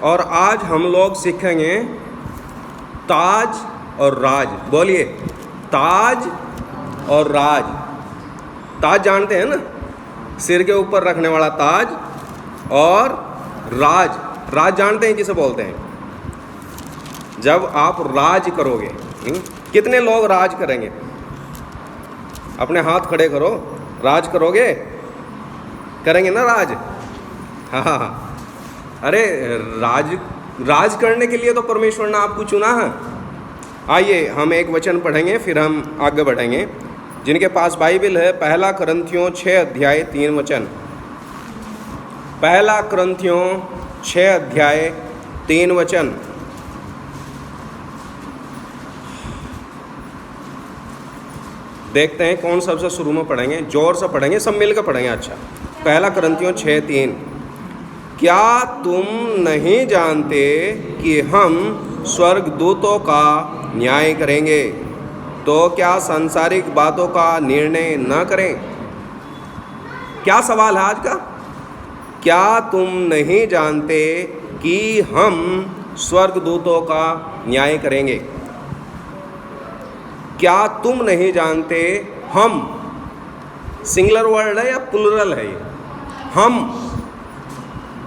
और आज हम लोग सीखेंगे ताज और राज। बोलिए, ताज और राज। ताज जानते हैं ना, सिर के ऊपर रखने वाला ताज, और राज, राज जानते हैं किसे बोलते हैं? जब आप राज करोगे। कितने लोग राज करेंगे? अपने हाथ खड़े करो। राज करोगे? करेंगे ना राज? हाँ हाँ हाँ। अरे राज करने के लिए तो परमेश्वर ने आपको चुना है। आइए हम एक वचन पढ़ेंगे, फिर हम आगे बढ़ेंगे। जिनके पास बाइबल है, 1 कुरिन्थियों 6 अध्याय 3 वचन। 1 कुरिन्थियों 6 अध्याय 3 वचन। देखते हैं कौन सबसे शुरू में पढ़ेंगे। जोर से पढ़ेंगे, सब मिलकर पढ़ेंगे। अच्छा, 1 कुरिन्थियों 6:3। क्या तुम नहीं जानते कि हम स्वर्गदूतों का न्याय करेंगे, तो क्या सांसारिक बातों का निर्णय न करें? क्या सवाल है आज का? क्या तुम नहीं जानते कि हम स्वर्गदूतों का न्याय करेंगे? क्या तुम नहीं जानते? हम सिंगुलर वर्ड है या प्लूरल है? ये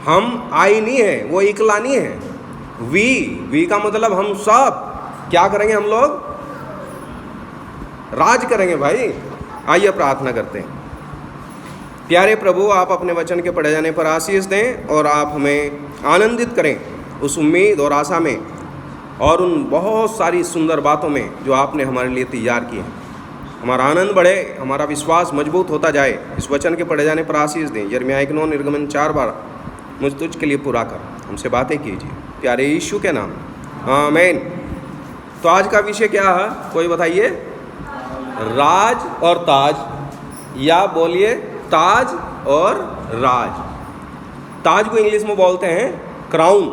हम आई नहीं है, वो इकला नहीं है। वी का मतलब हम सब क्या करेंगे? हम लोग राज करेंगे भाई। आइए प्रार्थना करते हैं। प्यारे प्रभु, आप अपने वचन के पढ़े जाने पर आशीष दें और आप हमें आनंदित करें उस उम्मीद और आशा में और उन बहुत सारी सुंदर बातों में जो आपने हमारे लिए तैयार की है। हमारा आनंद बढ़े, हमारा विश्वास मजबूत होता जाए। इस वचन के पढ़े जाने पर आशीष दें। यिर्मयाह 1:9, निर्गमन 4:12, मुझ तुझ के लिए पूरा कर, हमसे बातें कीजिए, प्यारे यीशु के नाम, आमीन। तो आज का विषय क्या है, कोई बताइए? राज और ताज, या बोलिए ताज और राज। ताज को इंग्लिश में बोलते हैं क्राउन।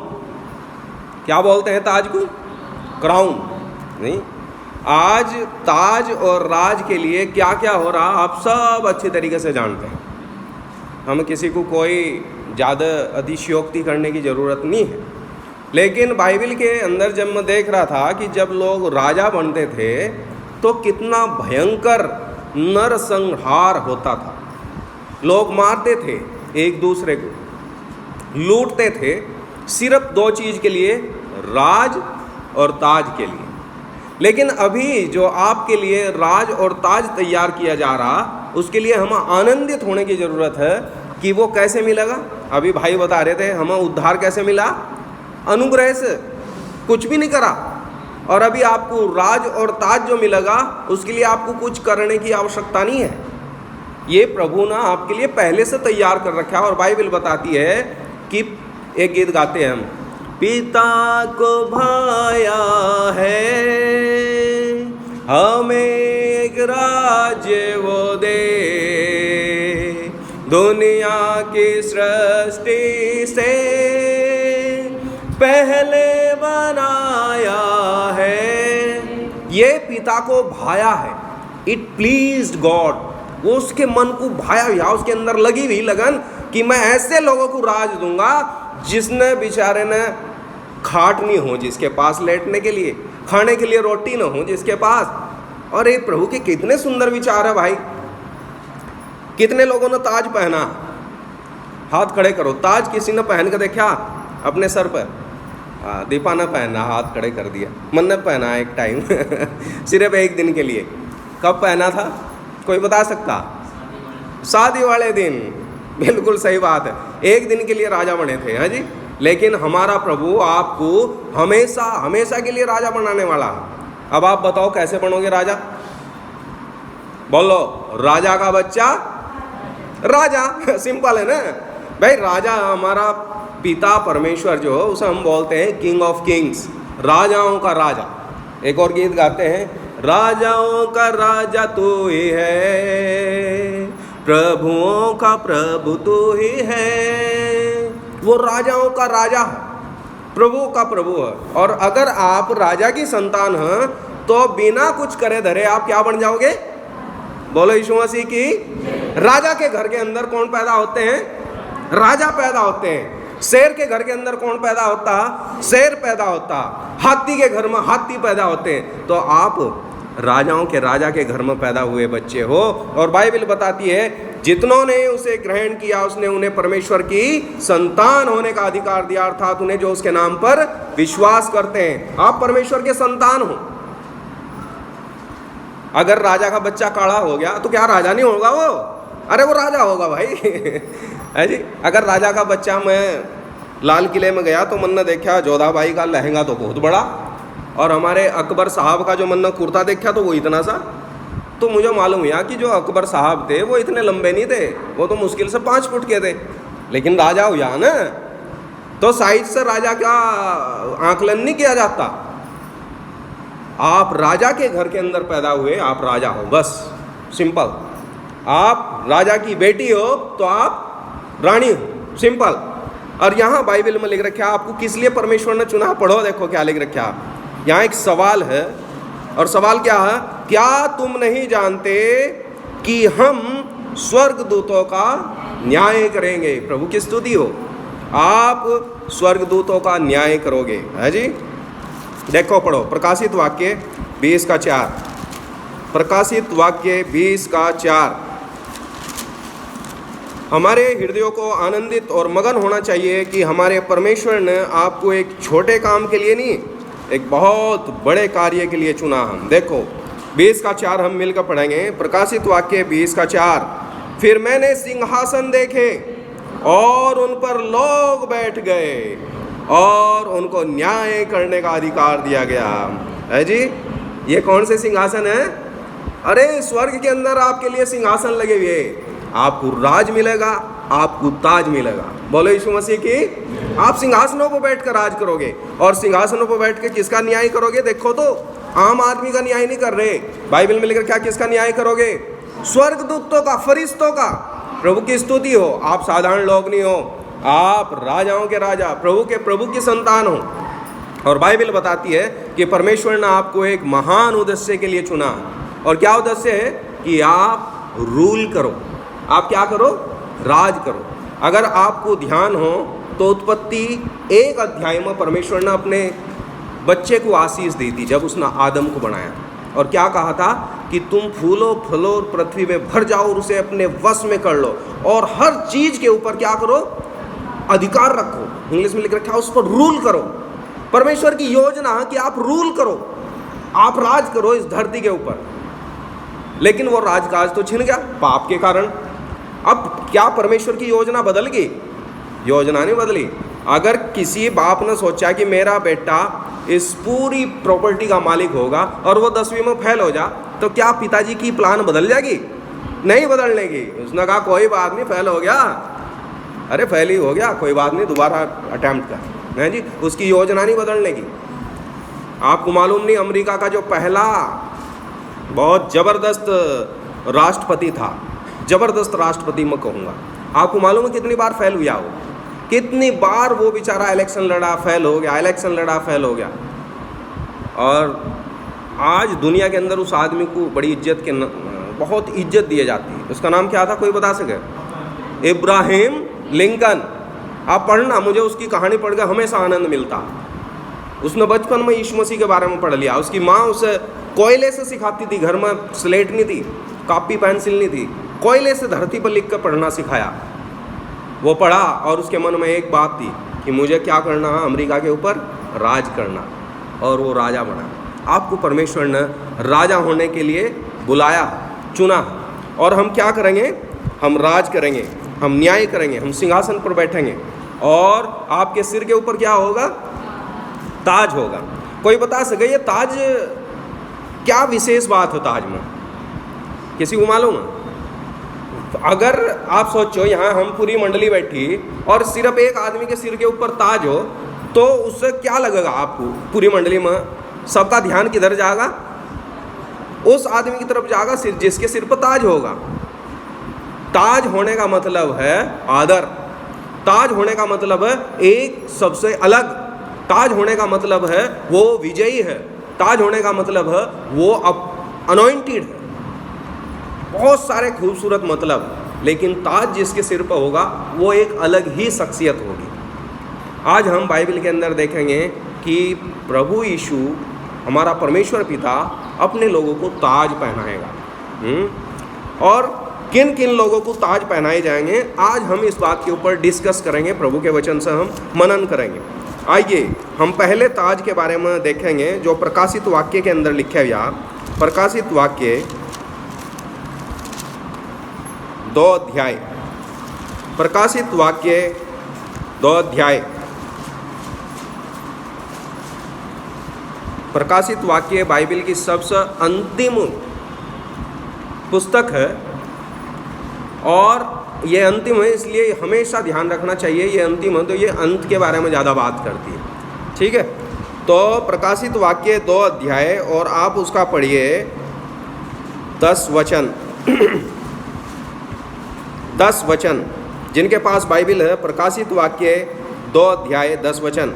क्या बोलते हैं ताज को? क्राउन। नहीं, आज ताज और राज के लिए क्या क्या हो रहा आप सब अच्छी तरीके से जानते हैं। हम किसी को कोई ज़्यादा अतिशयोक्ति करने की ज़रूरत नहीं है। लेकिन बाइबल के अंदर जब मैं देख रहा था कि जब लोग राजा बनते थे तो कितना भयंकर नरसंहार होता था। लोग मारते थे एक दूसरे को, लूटते थे, सिर्फ 2 चीज़ के लिए, राज और ताज के लिए। लेकिन अभी जो आपके लिए राज और ताज तैयार किया जा रहा, उसके लिए हमें आनंदित होने की ज़रूरत है कि वो कैसे मिलेगा। अभी भाई बता रहे थे हमें उद्धार कैसे मिला, अनुग्रह से, कुछ भी नहीं करा। और अभी आपको राज और ताज जो मिलेगा उसके लिए आपको कुछ करने की आवश्यकता नहीं है। ये प्रभु ना आपके लिए पहले से तैयार कर रखा है। और बाइबल बताती है कि एक गीत गाते हैं हम, पिता को भाया है हमें एक राज्य वो दे, दुनिया की सृष्टि से पहले बनाया है। ये पिता को भाया है, इट प्लीज्ड गॉड। वो उसके मन को भाया हुआ, उसके अंदर लगी हुई लगन कि मैं ऐसे लोगों को राज दूंगा जिसने बेचारे ने खाट नहीं हो, जिसके पास लेटने के लिए, खाने के लिए रोटी ना हो जिसके पास। और ये प्रभु के कितने सुंदर विचार है भाई। कितने लोगों ने ताज पहना? हाथ खड़े करो। ताज किसी ने पहन कर देखा अपने सर पर? दीपा ने पहना, हाथ खड़े कर दिया। मन ने पहना एक टाइम सिर्फ एक दिन के लिए। कब पहना था, कोई बता सकता? शादी वाले दिन। बिल्कुल सही बात है, एक दिन के लिए राजा बने थे। हाँ जी, लेकिन हमारा प्रभु आपको हमेशा हमेशा के लिए राजा बनाने वाला है। अब आप बताओ कैसे बनोगे राजा? बोलो, राजा का बच्चा राजा। सिंपल है ना भाई। राजा हमारा पिता परमेश्वर जो है उसे हम बोलते हैं किंग ऑफ किंग्स, राजाओं का राजा। एक और गीत गाते हैं, राजाओं का राजा तू ही है, प्रभुओं का प्रभु तू ही है। वो राजाओं का राजा है, प्रभु का प्रभु है। और अगर आप राजा की संतान हैं तो बिना कुछ करे धरे आप क्या बन जाओगे? बोलो यीशु मसीह की। राजा के घर के अंदर कौन पैदा होते हैं? राजा पैदा होते हैं। शेर के घर के अंदर कौन पैदा होता? शेर पैदा होता। हाथी के घर में हाथी पैदा होते हैं। तो आप राजाओं के राजा के घर में पैदा हुए बच्चे हो। और बाइबल बताती है जितनों ने उसे ग्रहण किया उसने उन्हें परमेश्वर की संतान होने का अधिकार दिया, अर्थात उन्हें जो उसके नाम पर विश्वास करते हैं। आप परमेश्वर के संतान हो। अगर राजा का बच्चा काला हो गया तो क्या राजा नहीं होगा वो? अरे वो राजा होगा भाई है जी। अगर राजा का बच्चा, मैं लाल किले में गया तो मैंने देखा जोधाबाई का लहंगा तो बहुत बड़ा, और हमारे अकबर साहब का जो मैंने कुर्ता देखा तो वो इतना सा। तो मुझे मालूम हुआ कि जो अकबर साहब थे वो इतने लंबे नहीं थे, वो तो मुश्किल से 5 फुट के थे, लेकिन राजा हुआ ना। तो साइज से राजा का आकलन नहीं किया जाता। आप राजा के घर के अंदर पैदा हुए, आप राजा हो, बस सिंपल। आप राजा की बेटी हो तो आप रानी हो, सिंपल। और यहाँ बाइबल में लिख रखा है आपको किस लिए परमेश्वर ने चुना। पढ़ो, देखो क्या लिख रखा है। यहाँ एक सवाल है, और सवाल क्या है? क्या तुम नहीं जानते कि हम स्वर्गदूतों का न्याय करेंगे? प्रभु की स्तुति हो। आप स्वर्गदूतों का न्याय करोगे, है जी। देखो, पढ़ो प्रकाशित वाक्य 20:4। प्रकाशित वाक्य 20:4। हमारे हृदयों को आनंदित और मगन होना चाहिए कि हमारे परमेश्वर ने आपको एक छोटे काम के लिए नहीं, एक बहुत बड़े कार्य के लिए चुना। हम देखो 20:4 हम मिलकर पढ़ेंगे। प्रकाशित वाक्य 20:4। फिर मैंने सिंहासन देखे और उन पर लोग बैठ गए और उनको न्याय करने का अधिकार दिया गया, है जी। ये कौन से सिंहासन है? अरे स्वर्ग के अंदर आपके लिए सिंहासन लगे हुए। आपको राज मिलेगा, आपको ताज मिलेगा। बोलो यीशु मसीह की। आप सिंहासनों पर बैठ कर राज करोगे, और सिंहासनों पर बैठ के किसका न्याय करोगे? देखो तो आम आदमी का न्याय नहीं कर रहे। बाइबल में लिखकर क्या किसका न्याय करोगे? स्वर्गदूतों का, फरिश्तों का। प्रभु की स्तुति हो। आप साधारण लोग नहीं हो, आप राजाओं के राजा, प्रभु के प्रभु की संतान हो। और बाइबल बताती है कि परमेश्वर ने आपको एक महान उद्देश्य के लिए चुना। और क्या उद्देश्य है? कि आप रूल करो। आप क्या करो? राज करो। अगर आपको ध्यान हो तो उत्पत्ति 1 अध्याय में परमेश्वर ने अपने बच्चे को आशीष दी थी जब उसने आदम को बनाया। और क्या कहा था? कि तुम फूलो फलो और पृथ्वी में भर जाओ और उसे अपने वश में कर लो, और हर चीज के ऊपर क्या करो? अधिकार रखो। इंग्लिश में लिख रखा है उस पर रूल करो। परमेश्वर की योजना है कि आप रूल करो, आप राज करो इस धरती के ऊपर। लेकिन वो राजकाज तो छिन गया पाप के कारण। अब क्या परमेश्वर की योजना बदल गई? योजना नहीं बदली। अगर किसी बाप ने सोचा कि मेरा बेटा इस पूरी प्रॉपर्टी का मालिक होगा और वो 10वीं में फेल हो जा, तो क्या पिताजी की प्लान बदल जाएगी? नहीं बदलने की। उसने कहा कोई बात नहीं, फेल हो गया, अरे फेल ही हो गया, कोई बात नहीं, दोबारा अटेम्प्ट कर। नहीं जी, उसकी योजना नहीं बदलने की। आपको मालूम नहीं, अमेरिका का जो पहला बहुत ज़बरदस्त राष्ट्रपति था, ज़बरदस्त राष्ट्रपति मैं कहूँगा, आपको मालूम है कितनी बार फेल हुआ वो? कितनी बार वो बेचारा इलेक्शन लड़ा, फेल हो गया, इलेक्शन लड़ा, फेल हो गया। और आज दुनिया के अंदर उस आदमी को बड़ी इज्जत के बहुत इज्जत दी जाती है। उसका नाम क्या था, कोई बता सके? इब्राहिम लिंकन। आप पढ़ना, मुझे उसकी कहानी पढ़ कर हमेशा आनंद मिलता। उसने बचपन में यीशु मसीह के बारे में पढ़ लिया। उसकी माँ उसे कोयले से सिखाती थी, घर में स्लेट नहीं थी, कॉपी पेंसिल नहीं थी, कोयले से धरती पर लिख कर पढ़ना सिखाया। वो पढ़ा और उसके मन में एक बात थी कि मुझे क्या करना है? अमेरिका के ऊपर राज करना। और वो राजा बना। आपको परमेश्वर ने राजा होने के लिए बुलाया, चुना। और हम क्या करेंगे? हम राज करेंगे, हम न्याय करेंगे, हम सिंहासन पर बैठेंगे। और आपके सिर के ऊपर क्या होगा? ताज होगा। कोई बता सके ये ताज क्या विशेष बात है ताज में? किसी को मालूम है? अगर आप सोचो यहाँ हम पूरी मंडली बैठी और सिर्फ एक आदमी के सिर के ऊपर ताज हो, तो उससे क्या लगेगा आपको? पूरी मंडली में सबका ध्यान किधर जाएगा? उस आदमी की तरफ जाएगा सिर जिसके सिर पर ताज होगा। ताज होने का मतलब है आदर। ताज होने का मतलब है एक सबसे अलग। ताज होने का मतलब है वो विजयी है। ताज होने का मतलब है वो अनॉइंटेड है। बहुत सारे खूबसूरत मतलब, लेकिन ताज जिसके सिर पर होगा वो एक अलग ही शख्सियत होगी। आज हम बाइबल के अंदर देखेंगे कि प्रभु यीशु हमारा परमेश्वर पिता अपने लोगों को ताज पहनाएगा। और किन किन लोगों को ताज पहनाए जाएंगे, आज हम इस बात के ऊपर डिस्कस करेंगे, प्रभु के वचन से हम मनन करेंगे। आइए हम पहले ताज के बारे में देखेंगे जो प्रकाशित वाक्य के अंदर लिखा हुआ। प्रकाशित वाक्य 2 अध्याय, प्रकाशित वाक्य 2 अध्याय, प्रकाशित वाक्य बाइबल की सबसे अंतिम पुस्तक है और ये अंतिम है, इसलिए हमेशा ध्यान रखना चाहिए ये अंतिम है तो ये अंत के बारे में ज़्यादा बात करती है। ठीक है, तो प्रकाशित वाक्य 2 अध्याय और आप उसका पढ़िए 10 वचन। 10 वचन, जिनके पास बाइबल है, प्रकाशित वाक्य 2 अध्याय 10 वचन।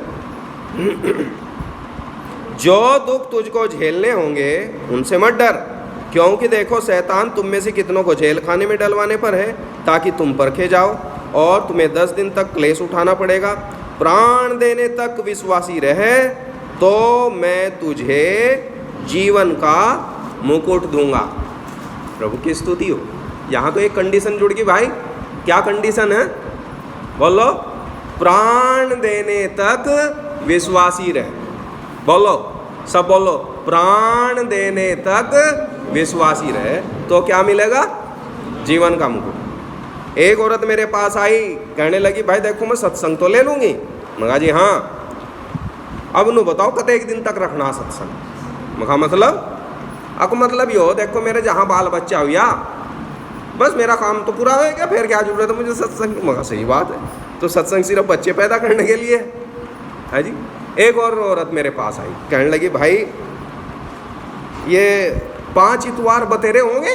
जो दुख तुझको झेलने होंगे उनसे मत डर, क्योंकि देखो शैतान तुम में से कितनों को जेल खाने में डलवाने पर है, ताकि तुम परखे जाओ, और तुम्हें 10 दिन तक क्लेश उठाना पड़ेगा। प्राण देने तक विश्वासी रहे तो मैं तुझे जीवन का मुकुट दूंगा। प्रभु की स्तुति हो। यहाँ तो एक कंडीशन जुड़ गई भाई। क्या कंडीशन है? बोलो, प्राण देने तक विश्वासी रहे। बोलो, सब बोलो, प्राण देने तक विश्वासी रहे तो क्या मिलेगा? जीवन का मुकुट। एक औरत मेरे पास आई, कहने लगी भाई देखो मैं सत्संग तो ले लूँगी। मगा जी हाँ, अब नु बताओ कते एक दिन तक रखना सत्संग। मगा मतलब यो देखो मेरे जहाँ बाल बच्चा हुआ बस मेरा काम तो पूरा हो गया, फिर क्या जरूरत है मुझे सत्संग। मगा सही बात है, तो सत्संग सिर्फ बच्चे पैदा करने के लिए है जी। एक और औरत मेरे पास आई, कहने लगी भाई ये 5 इतवार बतेरे होंगे।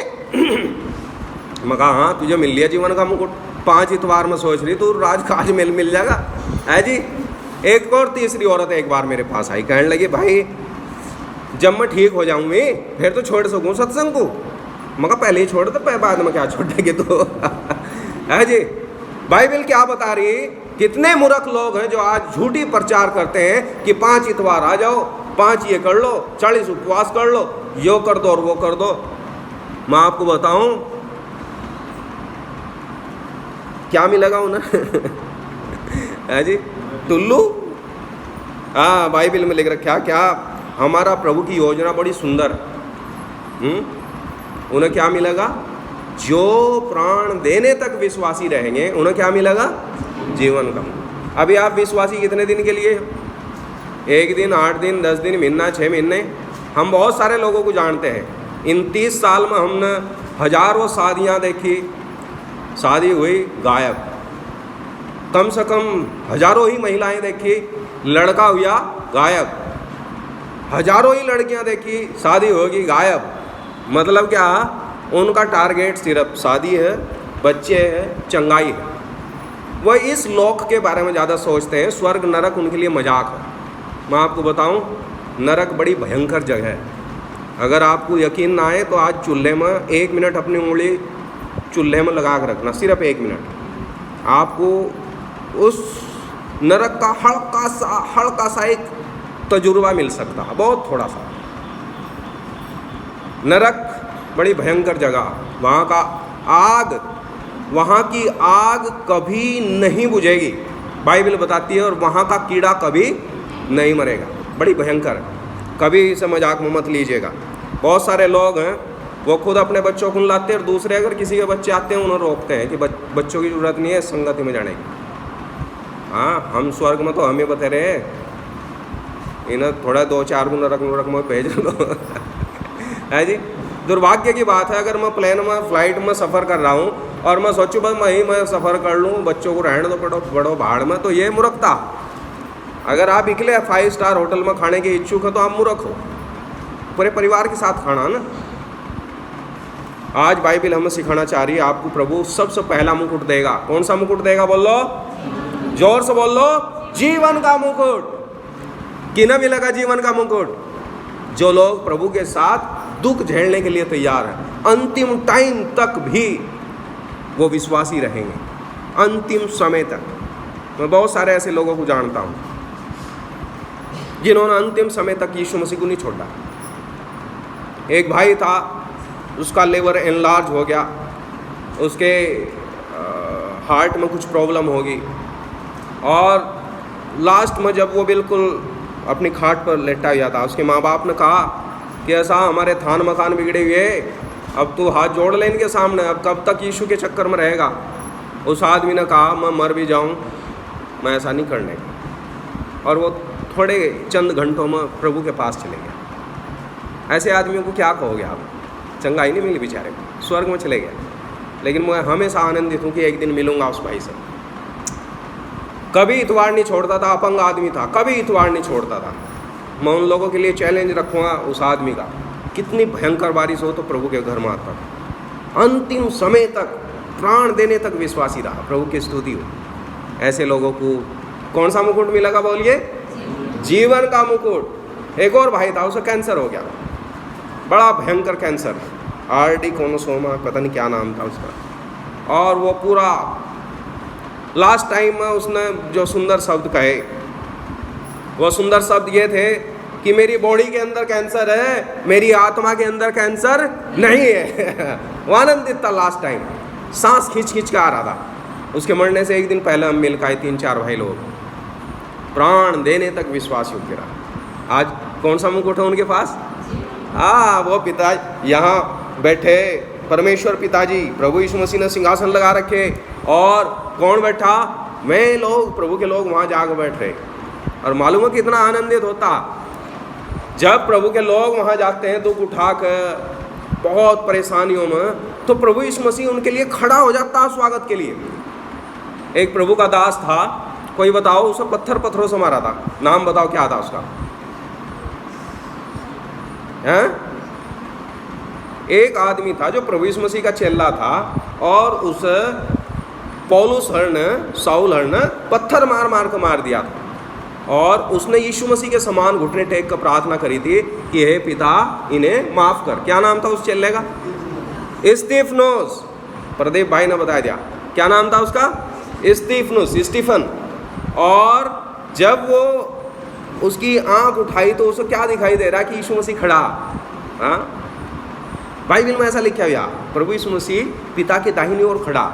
मगा हाँ, तुझे मिल लिया जीवन का मुकुट। 5 इतवार में सोच रही तू राजकाज में मिल जाएगा है जी। एक और तीसरी औरत एक बार मेरे पास आई, कहने लगी भाई जब मैं ठीक हो जाऊंगी फिर तो छोड़ सकूँ सत्संग को। मगर पहले ही छोड़ दो, बाद में क्या छोड़ेंगे तो है जी। बाइबल क्या बता रही? कितने मूर्ख लोग हैं जो आज झूठी प्रचार करते हैं कि 5 इतवार आ जाओ, 5 ये कर लो, 40 उपवास कर लो, यो कर दो और वो कर दो। मैं आपको बताऊं क्या मिलेगा उन्हें है जी, टुल्लू। हाँ, बाइबल में लिख रखा क्या? हमारा प्रभु की योजना बड़ी सुंदर। उन्हें क्या मिलेगा? जो प्राण देने तक विश्वासी रहेंगे उन्हें क्या मिलेगा? जीवन का। अभी आप विश्वासी कितने दिन के लिए? 1 दिन, 8 दिन, 10 दिन, महीना, 6 महीने। हम बहुत सारे लोगों को जानते हैं। इन 30 साल में हमने हजारों शादियां देखी, शादी हुई गायब। कम से कम हजारों ही महिलाएं देखी, लड़का हुआ गायब। हजारों ही लड़कियां देखी, शादी होगी गायब। मतलब क्या? उनका टारगेट सिर्फ शादी है, बच्चे हैं, चंगाई है। वह इस लोक के बारे में ज़्यादा सोचते हैं। स्वर्ग नरक उनके लिए मजाक है। मैं आपको बताऊं, नरक बड़ी भयंकर जगह है। अगर आपको यकीन ना आए तो आज चूल्हे में 1 मिनट अपनी उंगली चूल्हे में लगा कर रखना, सिर्फ 1 मिनट। आपको उस नरक का हल्का सा एक तजुर्बा मिल सकता है, बहुत थोड़ा सा। नरक बड़ी भयंकर जगह, वहाँ का आग, वहाँ की आग कभी नहीं बुझेगी, बाइबल बताती है। और वहाँ का कीड़ा कभी नहीं मरेगा, बड़ी भयंकर है। कभी इसे मजाक में मत लीजिएगा। बहुत सारे लोग हैं वो खुद अपने बच्चों को लाते हैं और दूसरे अगर किसी के बच्चे आते हैं उन्हें रोकते हैं कि बच्चों की ज़रूरत नहीं है संगति में जाने की। हाँ, हम स्वर्ग में तो हम ही बते रहे, इन्हें थोड़ा 2-4 गुना नरक में भेज लो है जी। दुर्भाग्य की बात है, अगर मैं प्लेन में फ्लाइट में सफ़र कर रहा हूँ और मैं सोचूँ बस मैं सफ़र कर लूँ, बच्चों को रहने दो बड़ो भाड़ में, तो ये मूर्खता। अगर आप निकले 5 स्टार होटल में खाने के इच्छुक हो तो आप मूर्ख हो। पूरे परिवार के साथ खाना ना। आज बाइबल हमें सिखाना चाह रही है, आपको प्रभु सबसे पहला मुकुट देगा। कौन सा मुकुट देगा? बोलो, जोर से बोलो, जीवन का मुकुट। किन्हें मिलेगा जीवन का मुकुट? जो लोग प्रभु के साथ दुख झेलने के लिए तैयार हैं, अंतिम टाइम तक भी वो विश्वासी रहेंगे, अंतिम समय तक। मैं बहुत सारे ऐसे लोगों को जानता हूँ जिन्होंने अंतिम समय तक यीशु मसीह को नहीं छोड़ा। एक भाई था, उसका लिवर एनलार्ज हो गया, उसके हार्ट में कुछ प्रॉब्लम हो गई, और लास्ट में जब वो बिल्कुल अपनी खाट पर लेटा हुआ था, उसके माँ बाप ने कहा कि ऐसा हमारे थान मकान बिगड़े हुए, अब तू हाथ जोड़ ले इनके सामने, अब कब तक यीशु के चक्कर में रहेगा। उस आदमी ने कहा मैं मर भी जाऊं, मैं ऐसा नहीं करने का। और वो थोड़े चंद घंटों में प्रभु के पास चले गया। ऐसे आदमियों को क्या कहोगे आप? चंगाई नहीं मिली बेचारे को, स्वर्ग में चले गए। लेकिन मैं हमेशा आनंदित हूँ कि एक दिन मिलूँगा उस भाई से। कभी इतवार नहीं छोड़ता था, अपंग आदमी था, कभी इतवार नहीं छोड़ता था। मैं उन लोगों के लिए चैलेंज रखूँगा उस आदमी का, कितनी भयंकर बारिश हो तो प्रभु के घर में आता था, अंतिम समय तक प्राण देने तक विश्वासी रहा। प्रभु की स्तुति हो। ऐसे लोगों को कौन सा मुकुट मिलेगा? बोलिए, जीवन का मुकुट। एक और भाई था, उसे कैंसर हो गया, बड़ा भयंकर कैंसर, आरडी कोनोसोमा, पता नहीं क्या नाम था उसका। और वो पूरा लास्ट टाइम में उसने जो सुंदर शब्द कहे, वो सुंदर शब्द ये थे कि मेरी बॉडी के अंदर कैंसर है, मेरी आत्मा के अंदर कैंसर नहीं है। वो आनंदित था लास्ट टाइम, सांस खींच खींच के आ रहा था। उसके मरने से एक दिन पहले हम मिल खाए 3-4 भाई लोग, प्राण देने तक विश्वास योग्य रहा। आज कौन सा मुकुट है उनके पास? वो पिता यहाँ बैठे, परमेश्वर पिताजी, प्रभु यीशु मसीह ने सिंहासन लगा रखे, और कौन बैठा? मैं लोग, प्रभु के लोग वहाँ जाकर बैठ रहे। और मालूम है कितना आनंदित होता जब प्रभु के लोग वहाँ जाते हैं दुख उठाकर, बहुत परेशानियों में, तो प्रभु यीशु मसीह उनके लिए खड़ा हो जाता स्वागत के लिए। एक प्रभु का दास था, कोई बताओ, उसे पत्थरों से मारा था, नाम बताओ क्या था उसका? हैं? एक आदमी था जो प्रभु यीशु मसीह का चेला था, और उस पौलुस ने, साउल ने पत्थर मार मार कर मार दिया था। और उसने यीशु मसीह के समान घुटने टेक कर प्रार्थना करी थी कि हे पिता, इन्हें माफ कर। क्या नाम था उस चेले का? स्टीफनोस। प्रदीप भाई ने बता दिया क्या नाम था उसका? स्टीफन। और जब वो उसकी आंख उठाई तो उसे क्या दिखाई दे रहा कि यीशु मसीह खड़ा। हाँ, बाइबल में ऐसा लिखा हुआ, प्रभु यीशु मसीह पिता के दाहिनी ओर खड़ा।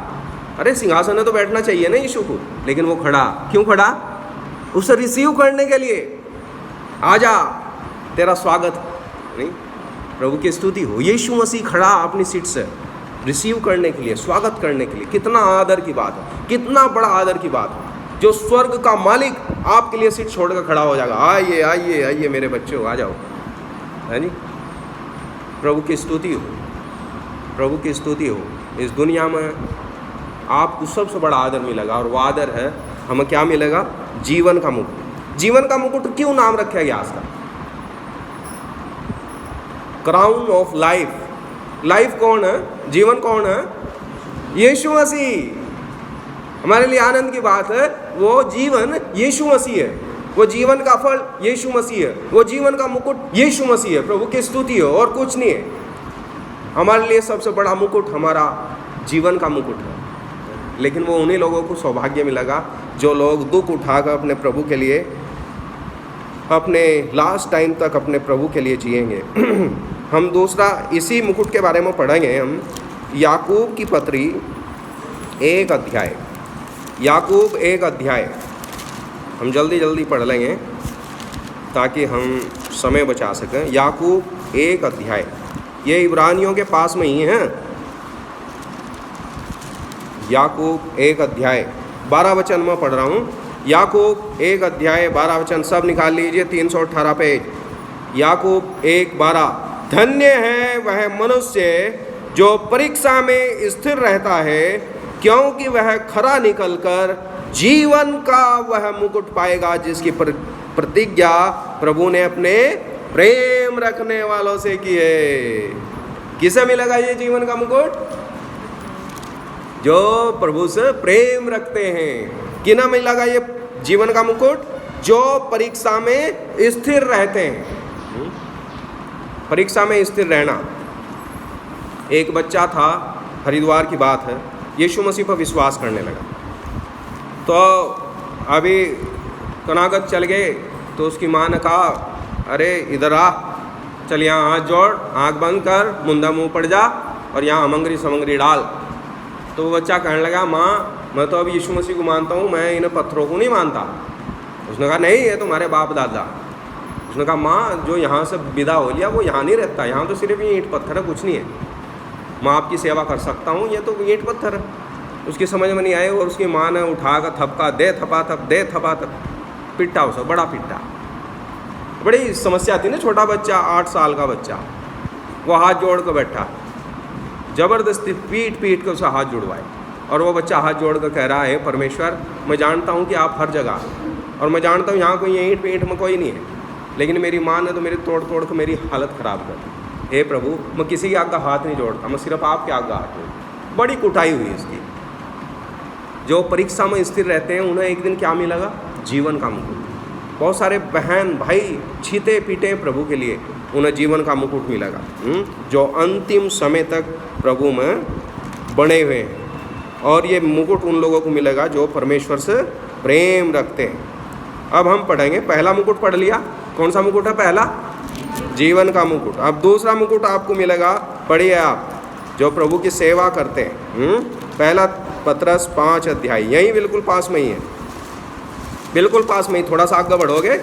अरे सिंहासन में तो बैठना चाहिए ना यीशु को, लेकिन वो खड़ा। क्यों खड़ा? उसे रिसीव करने के लिए। आजा, तेरा स्वागत। नहीं, प्रभु की स्तुति हो। यीशु मसीह खड़ा अपनी सीट से रिसीव करने के लिए, स्वागत करने के लिए। कितना आदर की बात है, कितना बड़ा आदर की बात है। जो स्वर्ग का मालिक आपके लिए सीट छोड़कर खड़ा हो जाएगा। आइए आइए आइए मेरे बच्चों, आ जाओ, है नहीं? प्रभु की स्तुति हो, प्रभु की स्तुति हो। इस दुनिया में आपको सबसे बड़ा आदर मिलेगा, और वो आदर है, हमें क्या मिलेगा? जीवन का मुकुट। जीवन का मुकुट क्यों नाम रखा गया इसका? Crown of life. लाइफ कौन है? जीवन कौन है? यीशु मसीह। हमारे लिए आनंद की बात है, वो जीवन यीशु मसीह है, वो जीवन का फल यीशु मसीह है, वो जीवन का मुकुट यीशु मसीह है। प्रभु की स्तुति हो, और कुछ नहीं है। हमारे लिए सबसे बड़ा मुकुट हमारा जीवन का मुकुट है। लेकिन वो उन्हीं लोगों को सौभाग्य मिलेगा जो लोग दुख उठाकर अपने प्रभु के लिए, अपने लास्ट टाइम तक अपने प्रभु के लिए जिएंगे। हम दूसरा इसी मुकुट के बारे में पढ़ेंगे। हम याकूब की पत्री 1 अध्याय, याकूब 1 अध्याय हम जल्दी जल्दी पढ़ लेंगे ताकि हम समय बचा सकें। याकूब 1 अध्याय, ये इब्रानियों के पास में ही है। याकूब 1 अध्याय 12 वचन में पढ़ रहा हूँ। याकूब 1 अध्याय 12 वचन, सब निकाल लीजिए, 318 पेज। याकूब 1:12। धन्य है वह मनुष्य जो परीक्षा में स्थिर रहता है, क्योंकि वह खरा निकलकर जीवन का वह मुकुट पाएगा जिसकी प्रतिज्ञा प्रभु ने अपने प्रेम रखने वालों से की है। किसे मिलेगा ये जीवन का मुकुट? जो प्रभु से प्रेम रखते हैं। किन्हें मिलेगा ये जीवन का मुकुट? जो परीक्षा में स्थिर रहते हैं। परीक्षा में स्थिर रहना। एक बच्चा था, हरिद्वार की बात है, यीशु मसीह पर विश्वास करने लगा। तो अभी कनागत चल गए तो उसकी माँ ने कहा, अरे इधर आ, चल यहाँ हाथ जोड़, आँख बंद कर, मुंदा मुँह पड़ जा और यहाँ अमंगरी समंगरी डाल। तो वो बच्चा कहने लगा, माँ मैं तो अब यीशु मसीह को मानता हूँ, मैं इन पत्थरों को नहीं मानता। उसने कहा, नहीं ये तुम्हारे बाप दादा। उसने कहा, माँ जो यहाँ से विदा हो लिया वो यहाँ नहीं रहता, यहाँ तो सिर्फ ये ईंट पत्थर है, कुछ नहीं है। मैं आपकी सेवा कर सकता हूँ, ये तो ईंट पत्थर है। उसकी समझ में नहीं आए और उसकी माँ ने उठा कर थपका, दे थपा थप, दे थपा थप, पिट्टा उसे, बड़ा पिट्टा। बड़ी समस्या आती ना, छोटा बच्चा 8 साल का बच्चा, वो हाथ जोड़ कर बैठा, ज़बरदस्ती पीट पीट कर उसे हाथ जुड़वाए। और वो बच्चा हाथ जोड़ कर कह रहा है, परमेश्वर मैं जानता हूँ कि आप हर जगह हैं और मैं जानता हूँ यहाँ कोई ईंट पीट में कोई नहीं है, लेकिन मेरी माँ ने तो मेरी तोड़ तोड़ कर मेरी हालत ख़राब कर दी। हे प्रभु मैं किसी के आगे हाथ नहीं जोड़ता, मैं सिर्फ आपके आगे हाथ जोड़ता। बड़ी कुटाई हुई इसकी। जो परीक्षा में स्थिर रहते हैं उन्हें एक दिन क्या मिलेगा? जीवन का मुकुट। बहुत सारे बहन भाई छीते पीटे प्रभु के लिए, उन्हें जीवन का मुकुट मिलेगा, जो अंतिम समय तक प्रभु में बने हुए हैं। और ये मुकुट उन लोगों को मिलेगा जो परमेश्वर से प्रेम रखते हैं। अब हम पढ़ेंगे, पहला मुकुट पढ़ लिया, कौन सा मुकुट है? पहला जीवन का मुकुट। अब दूसरा मुकुट आपको मिलेगा, पढ़िए आप, जो प्रभु की सेवा करते हैं। पहला पत्रस 5 अध्याय, यही बिल्कुल पास में ही है, बिल्कुल पास में ही, थोड़ा सा आगे बढ़ोगे,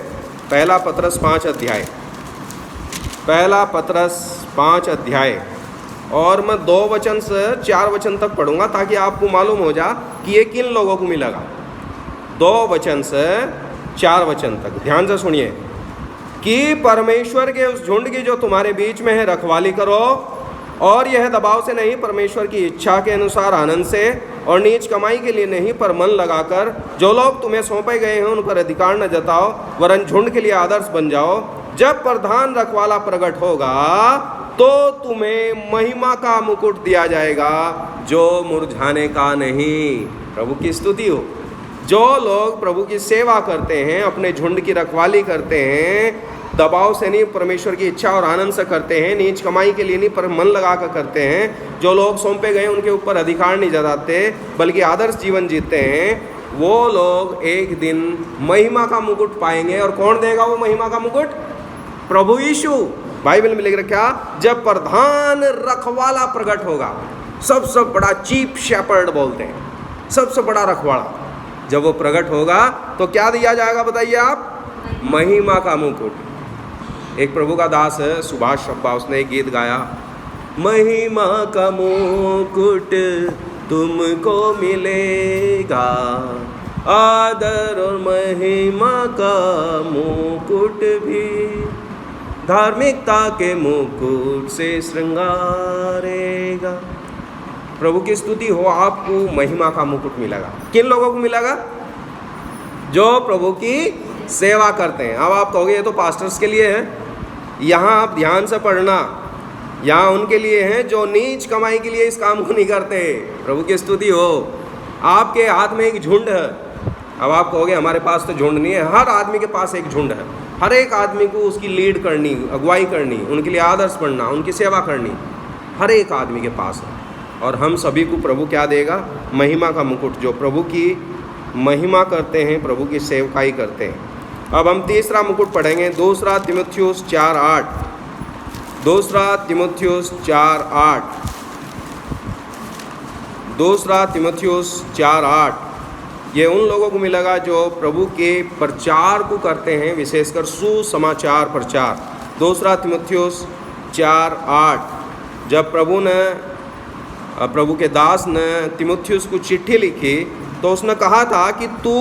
पहला पत्रस 5 अध्याय, पहला पत्रस 5 अध्याय। और मैं 2 वचन से 4 वचन तक पढ़ूंगा ताकि आपको मालूम हो जा कि ये किन लोगों को मिलेगा। 2 वचन से 4 वचन तक ध्यान से सुनिए। कि परमेश्वर के उस झुंड की जो तुम्हारे बीच में है रखवाली करो, और यह दबाव से नहीं, परमेश्वर की इच्छा के अनुसार आनंद से, और नीच कमाई के लिए नहीं पर मन लगाकर। जो लोग तुम्हें सौंपे गए हैं उन पर अधिकार न जताओ, वरन झुंड के लिए आदर्श बन जाओ। जब प्रधान रखवाला प्रकट होगा तो तुम्हें महिमा का मुकुट दिया जाएगा जो मुरझाने का नहीं। प्रभु की स्तुति हो। जो लोग प्रभु की सेवा करते हैं, अपने झुंड की रखवाली करते हैं, दबाव से नहीं परमेश्वर की इच्छा और आनंद से करते हैं, नीच कमाई के लिए नहीं पर मन लगा कर करते हैं, जो लोग सौंपे गए उनके ऊपर अधिकार नहीं जताते बल्कि आदर्श जीवन जीते हैं, वो लोग एक दिन महिमा का मुकुट पाएंगे। और कौन देगा वो महिमा का मुकुट? प्रभु यीशु। बाइबल में लिख रखा, जब प्रधान रखवाला प्रकट होगा, सबसे बड़ा चीफ शेपर्ड बोलते हैं, सबसे बड़ा रखवाला, जब वो प्रकट होगा तो क्या दिया जाएगा बताइए आप? महिमा का मुकुट। एक प्रभु का दास है सुभाष शब्बा, उसने एक गीत गाया, महिमा का मुकुट तुमको मिलेगा, आदर और महिमा का मुकुट भी धार्मिकता के मुकुट से श्रृंगारेगा। प्रभु की स्तुति हो, आपको महिमा का मुकुट मिलेगा। किन लोगों को मिलेगा? जो प्रभु की सेवा करते हैं। अब आप कहोगे ये तो पास्टर्स के लिए है, यहाँ आप ध्यान से पढ़ना, यहाँ उनके लिए हैं जो नीच कमाई के लिए इस काम को नहीं करते। प्रभु की स्तुति हो। आपके हाथ में एक झुंड है। अब आप कहोगे हमारे पास तो झुंड नहीं है। हर आदमी के पास एक झुंड है। हर एक आदमी को उसकी लीड करनी, अगुवाई करनी, उनके लिए आदर्श बनना, उनकी सेवा करनी, हर एक आदमी के पास है। और हम सभी को प्रभु क्या देगा? महिमा का मुकुट। जो प्रभु की महिमा करते हैं, प्रभु की सेवकाई करते हैं। अब हम तीसरा मुकुट पढ़ेंगे, दूसरा तीमुथियुस 4:8। दूसरा तीमुथियुस 4:8। दूसरा तीमुथियुस 4:8। ये उन लोगों को मिलेगा जो प्रभु के प्रचार को करते हैं, विशेषकर सुसमाचार प्रचार। दूसरा तीमुथियुस 4:8। जब प्रभु के दास ने तीमुथियुस को चिट्ठी लिखी तो उसने कहा था कि तू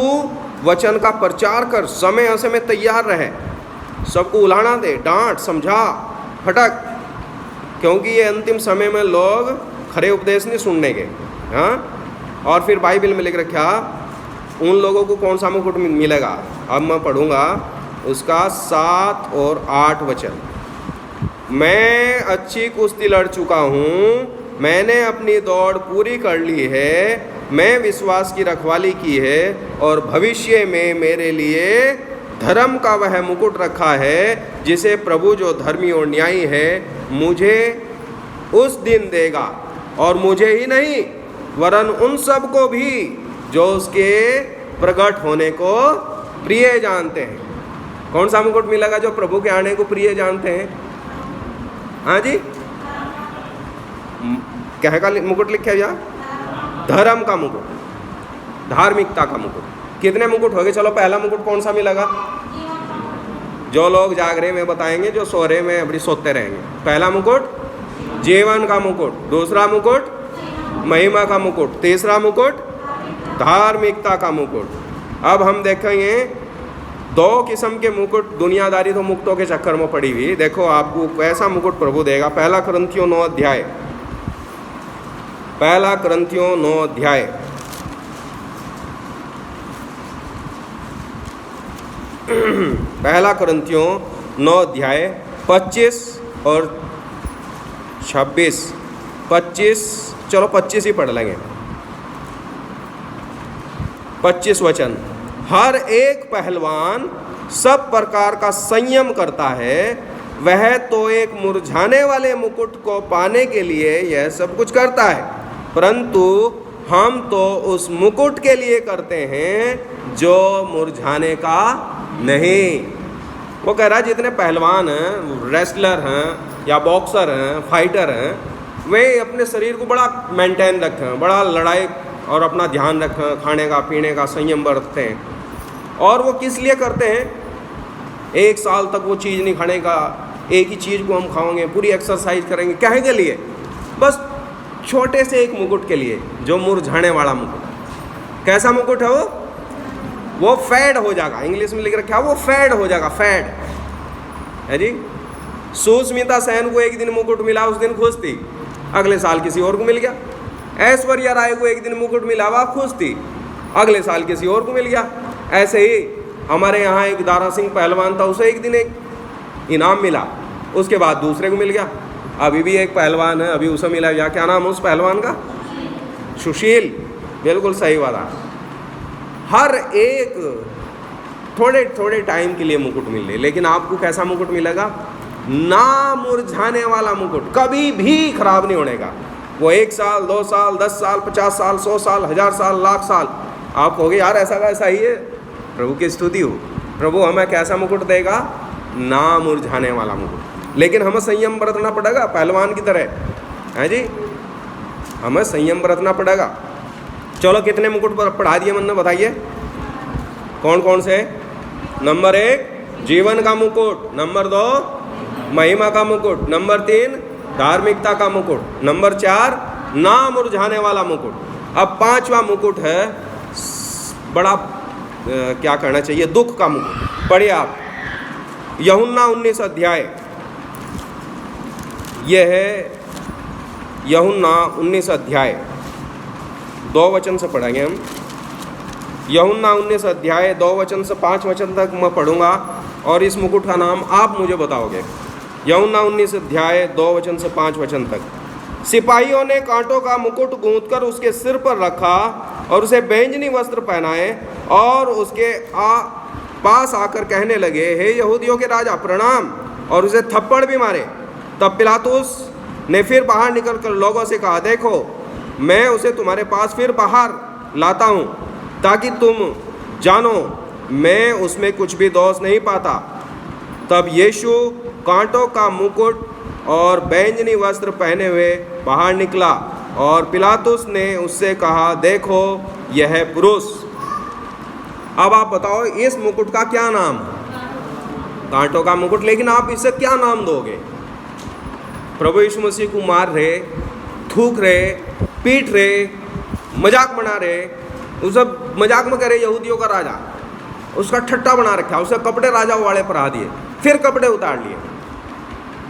वचन का प्रचार कर, समय असमय तैयार रहे, सबको उलाहना दे, डांट, समझा, फटक, क्योंकि ये अंतिम समय में लोग खरे उपदेश नहीं सुनने के। हाँ, और फिर बाइबल में लिख रखा उन लोगों को कौन सा मुकुट मिलेगा। अब मैं पढ़ूंगा उसका 7 और 8 वचन। मैं अच्छी कुश्ती लड़ चुका हूँ, मैंने अपनी दौड़ पूरी कर ली है, मैं विश्वास की रखवाली की है, और भविष्य में मेरे लिए धर्म का वह मुकुट रखा है जिसे प्रभु जो धर्मी और न्यायी है मुझे उस दिन देगा, और मुझे ही नहीं वरन उन सब को भी जो उसके प्रकट होने को प्रिय जानते हैं। कौन सा मुकुट मिलेगा जो प्रभु के आने को प्रिय जानते हैं? हाँ जी, क्या का मुकुट लिखा है यहाँ? धर्म का मुकुट, धार्मिकता का मुकुट। कितने मुकुट हो गए? चलो पहला मुकुट कौन सा मिलेगा? जो लोग जागरे में बताएंगे, जो सो रहे में अभी सोते रहेंगे। पहला मुकुट जीवन का मुकुट, दूसरा मुकुट महिमा का मुकुट, तीसरा मुकुट धार्मिकता का मुकुट। अब हम देखेंगे दो किस्म के मुकुट। दुनियादारी तो मुक्तों के चक्कर में पड़ी हुई। देखो आपको कैसा मुकुट प्रभु देगा। पहला कुरिन्थियों 9 अध्याय, पहला कुरिन्थियों 9 अध्याय, पहला कुरिन्थियों 9 अध्याय 25 और 26, 25, चलो 25 ही पढ़ लेंगे। 25 वचन, हर एक पहलवान सब प्रकार का संयम करता है, वह तो एक मुरझाने वाले मुकुट को पाने के लिए यह सब कुछ करता है, परंतु हम तो उस मुकुट के लिए करते हैं जो मुरझाने का नहीं। वो कह रहा है जितने पहलवान हैं, रेसलर हैं या बॉक्सर हैं, फाइटर हैं, वे अपने शरीर को बड़ा मेंटेन रखें, बड़ा लड़ाई और अपना ध्यान रखें, खाने का पीने का संयम बरतते हैं। और वो किस लिए करते हैं? 1 साल तक वो चीज़ नहीं खाने का, एक ही चीज़ को हम खाएंगे, पूरी एक्सरसाइज करेंगे। काहे के लिए? बस छोटे से एक मुकुट के लिए, जो मुरझाने वाला मुकुट। कैसा मुकुट है वो फैड हो जाएगा। इंग्लिश में लिख रखा है वो फैड हो जाएगा, फैड है जी। सुष्मिता सेन को एक दिन मुकुट मिला, उस दिन खुश थी, अगले साल किसी और को मिल गया। ऐश्वर्या राय को एक दिन मुकुट मिला, वह खुश थी, अगले साल किसी और को मिल गया। ऐसे ही हमारे यहाँ एक दारा सिंह पहलवान था, उसे एक दिन एक इनाम मिला, उसके बाद दूसरे को मिल गया। अभी भी एक पहलवान है, अभी उसे मिला गया। क्या नाम है उस पहलवान का? सुशील। बिल्कुल सही बात है। हर एक थोड़े थोड़े टाइम के लिए मुकुट मिल रहे, लेकिन आपको कैसा मुकुट मिलेगा? ना मुरझाने वाला मुकुट, कभी भी खराब नहीं होने का। वो 1 साल, 2 साल, 10 साल, 50 साल, 100 साल, 1000 साल, लाख साल आप कहोगे यार ऐसा वैसा ही है। प्रभु की स्तुति हो। प्रभु हमें कैसा मुकुट देगा? ना मुरझाने वाला मुकुट। लेकिन हमें संयम बरतना पड़ेगा, पहलवान की तरह है जी, हमें संयम बरतना पड़ेगा। चलो कितने मुकुट पढ़ा दिए मैंने, बताइए कौन कौन से? नंबर 1 जीवन का मुकुट, नंबर 2 महिमा का मुकुट, नंबर 3 धार्मिकता का मुकुट, नंबर 4 ना मुरझाने वाला मुकुट। अब 5वां मुकुट है बड़ा क्या कहना चाहिए, दुख का मुकुट। पढ़िए आप यूहन्ना 19 अध्याय, यह है यूहन्ना 19 अध्याय, 2 वचन से पढ़ेंगे हम। यूहन्ना 19 अध्याय 2 वचन से 5 वचन तक मैं पढ़ूंगा और इस मुकुट का नाम आप मुझे बताओगे। यूहन्ना 19 अध्याय 2 वचन से 5 वचन तक। सिपाहियों ने कांटों का मुकुट गूंथकर उसके सिर पर रखा और उसे बैंजनी वस्त्र पहनाए और उसके पास आकर कहने लगे, हे यहूदियों के राजा प्रणाम, और उसे थप्पड़ भी मारे। तब पिलातुस ने फिर बाहर निकलकर लोगों से कहा, देखो मैं उसे तुम्हारे पास फिर बाहर लाता हूँ ताकि तुम जानो मैं उसमें कुछ भी दोष नहीं पाता। तब यीशु कांटों का मुकुट और बैंजनी वस्त्र पहने हुए बाहर निकला और पिलातुस ने उससे कहा, देखो यह पुरुष। अब आप बताओ इस मुकुट का क्या नाम? कांटों का मुकुट, लेकिन आप इसे क्या नाम दोगे? प्रभु यीशु मसीह को मार रहे, थूक रहे, पीट रहे, मजाक बना रहे, उसे मजाक में करे यहूदियों का राजा, उसका ठट्टा बना रखा, उसे कपड़े राजा वाले पहना दिए, फिर कपड़े उतार लिए,